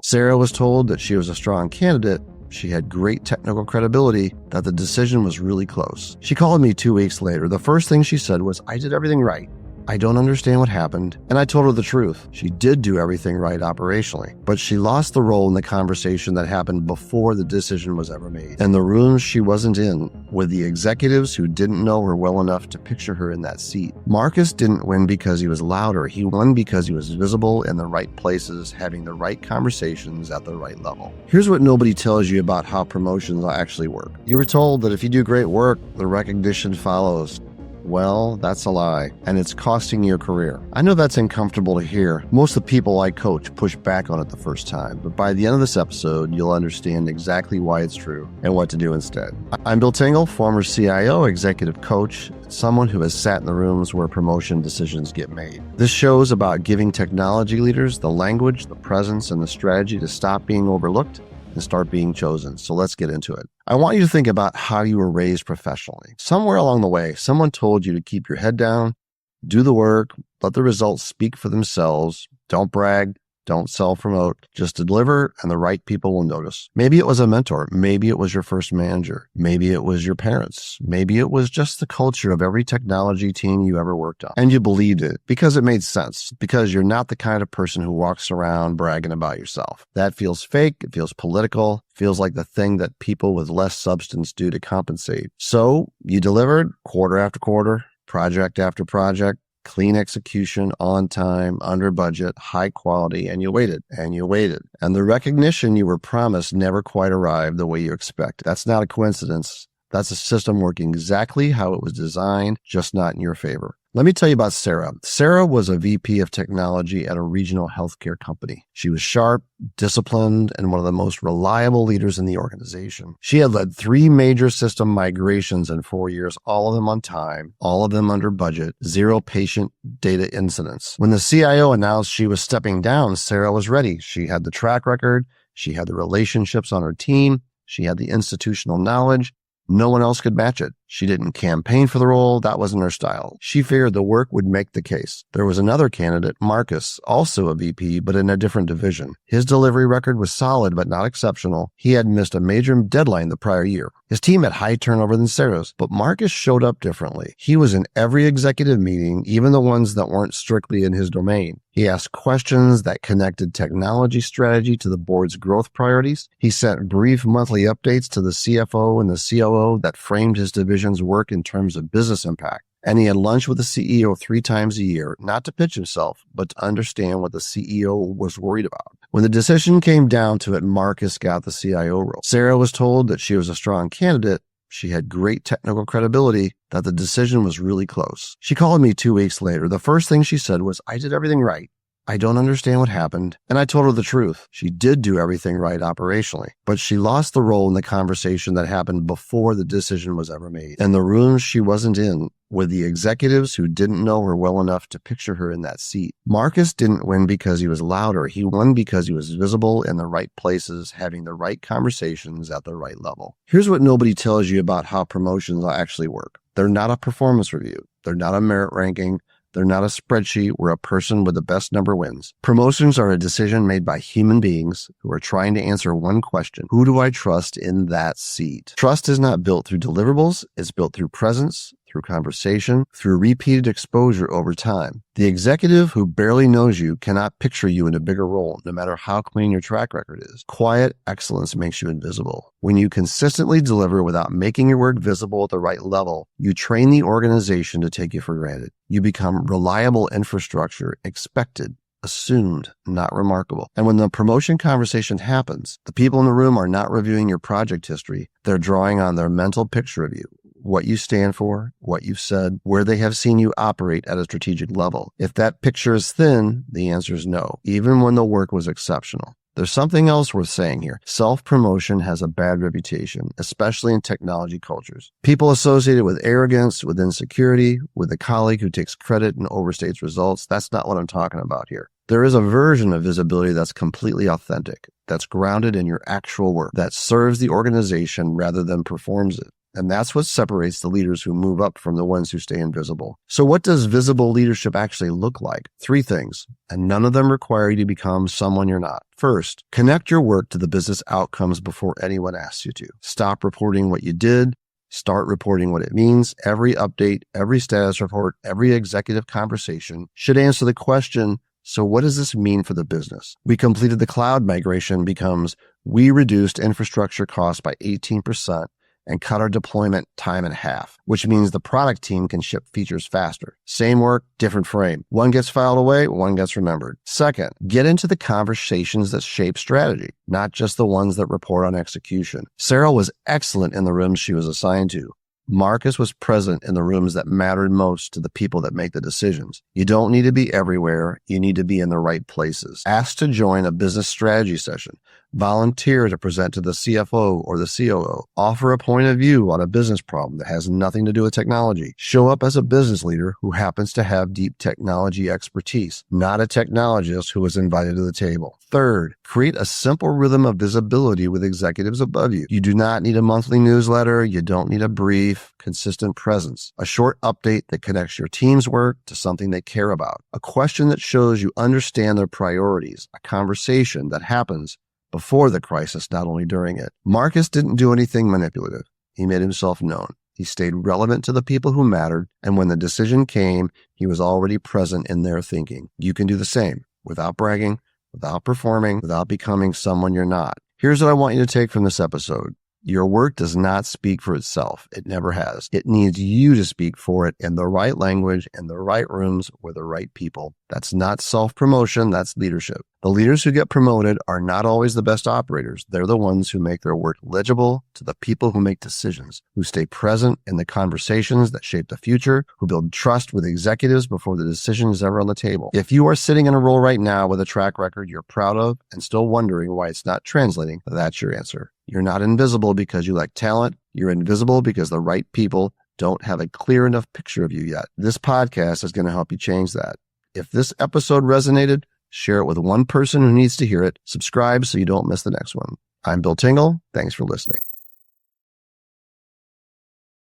Sarah was told that she was a strong candidate. She had great technical credibility, that the decision was really close. She called me 2 weeks later. The first thing she said was, "I did everything right. I don't understand what happened." And I told her the truth. She did do everything right operationally, but she lost the role in the conversation that happened before the decision was ever made. And the rooms she wasn't in, with the executives who didn't know her well enough to picture her in that seat. Marcus didn't win because he was louder. He won because he was visible in the right places, having the right conversations at the right level. Here's what nobody tells you about how promotions actually work. You were told that if you do great work, the recognition follows. Well, that's a lie, and it's costing your career. I know that's uncomfortable to hear. Most of the people I coach push back on it the first time, but by the end of this episode, you'll understand exactly why it's true and what to do instead. I'm Bill Tingle, former CIO, executive coach, someone who has sat in the rooms where promotion decisions get made. This show is about giving technology leaders the language, the presence, and the strategy to stop being overlooked and start being chosen. So let's get into it. I want you to think about how you were raised professionally. Somewhere along the way, someone told you to keep your head down, do the work, let the results speak for themselves, don't brag, don't self-promote, just deliver and the right people will notice. Maybe it was a mentor. Maybe it was your first manager. Maybe it was your parents. Maybe it was just the culture of every technology team you ever worked on. And you believed it because it made sense, because you're not the kind of person who walks around bragging about yourself. That feels fake. It feels political. Feels like the thing that people with less substance do to compensate. So you delivered quarter after quarter, project after project, clean execution, on time, under budget, high quality, and you waited, and you waited. And the recognition you were promised never quite arrived the way you expect. That's not a coincidence. That's a system working exactly how it was designed, just not in your favor. Let me tell you about Sarah. Sarah was a VP of technology at a regional healthcare company. She was sharp, disciplined, and one of the most reliable leaders in the organization. She had led 3 major system migrations in 4 years, all of them on time, all of them under budget, 0 patient data incidents. When the CIO announced she was stepping down, Sarah was ready. She had the track record. She had the relationships on her team. She had the institutional knowledge. No one else could match it. She didn't campaign for the role. That wasn't her style. She figured the work would make the case. There was another candidate, Marcus, also a VP, but in a different division. His delivery record was solid, but not exceptional. He had missed a major deadline the prior year. His team had high turnover than Sarah's, but Marcus showed up differently. He was in every executive meeting, even the ones that weren't strictly in his domain. He asked questions that connected technology strategy to the board's growth priorities. He sent brief monthly updates to the CFO and the COO that framed his division's work in terms of business impact. And he had lunch with the CEO 3 times a year, not to pitch himself, but to understand what the CEO was worried about. When the decision came down to it, Marcus got the CIO role. Sarah was told that she was a strong candidate. She had great technical credibility, that the decision was really close. She called me 2 weeks later. The first thing she said was, "I did everything right. I don't understand what happened." And I told her the truth. She did do everything right operationally, but she lost the role in the conversation that happened before the decision was ever made. And the rooms she wasn't in, with the executives who didn't know her well enough to picture her in that seat. Marcus didn't win because he was louder. He won because he was visible in the right places, having the right conversations at the right level. Here's what nobody tells you about how promotions actually work. They're not a performance review. They're not a merit ranking. They're not a spreadsheet where a person with the best number wins. Promotions are a decision made by human beings who are trying to answer one question: who do I trust in that seat? Trust is not built through deliverables. It's built through presence, through conversation, through repeated exposure over time. The executive who barely knows you cannot picture you in a bigger role, no matter how clean your track record is. Quiet excellence makes you invisible. When you consistently deliver without making your work visible at the right level, you train the organization to take you for granted. You become reliable infrastructure, expected, assumed, not remarkable. And when the promotion conversation happens, the people in the room are not reviewing your project history. They're drawing on their mental picture of you, what you stand for, what you've said, where they have seen you operate at a strategic level. If that picture is thin, the answer is no, even when the work was exceptional. There's something else worth saying here. Self-promotion has a bad reputation, especially in technology cultures. People associate it with arrogance, with insecurity, with a colleague who takes credit and overstates results. That's not what I'm talking about here. There is a version of visibility that's completely authentic, that's grounded in your actual work, that serves the organization rather than performs it. And that's what separates the leaders who move up from the ones who stay invisible. So what does visible leadership actually look like? 3 things, and none of them require you to become someone you're not. First, connect your work to the business outcomes before anyone asks you to. Stop reporting what you did. Start reporting what it means. Every update, every status report, every executive conversation should answer the question, so what does this mean for the business? We completed the cloud migration becomes, we reduced infrastructure costs by 18% and cut our deployment time in half, which means the product team can ship features faster. Same work, different frame. One gets filed away, one gets remembered. Second, get into the conversations that shape strategy, not just the ones that report on execution. Sarah was excellent in the rooms she was assigned to. Marcus was present in the rooms that mattered most to the people that make the decisions. You don't need to be everywhere. You need to be in the right places. Ask to join a business strategy session. Volunteer to present to the CFO or the COO. Offer a point of view on a business problem that has nothing to do with technology. Show up as a business leader who happens to have deep technology expertise, not a technologist who was invited to the table. Third, create a simple rhythm of visibility with executives above you. You do not need a monthly newsletter. You don't need a brief, consistent presence. A short update that connects your team's work to something they care about. A question that shows you understand their priorities. A conversation that happens before the crisis, not only during it. Marcus didn't do anything manipulative. He made himself known. He stayed relevant to the people who mattered, and when the decision came, he was already present in their thinking. You can do the same without bragging, without performing, without becoming someone you're not. Here's what I want you to take from this episode. Your work does not speak for itself. It never has. It needs you to speak for it in the right language, in the right rooms, with the right people. That's not self-promotion, that's leadership. The leaders who get promoted are not always the best operators. They're the ones who make their work legible to the people who make decisions, who stay present in the conversations that shape the future, who build trust with executives before the decision is ever on the table. If you are sitting in a role right now with a track record you're proud of and still wondering why it's not translating, that's your answer. You're not invisible because you lack talent. You're invisible because the right people don't have a clear enough picture of you yet. This podcast is going to help you change that. If this episode resonated, share it with one person who needs to hear it. Subscribe so you don't miss the next one. I'm Bill Tingle. Thanks for listening.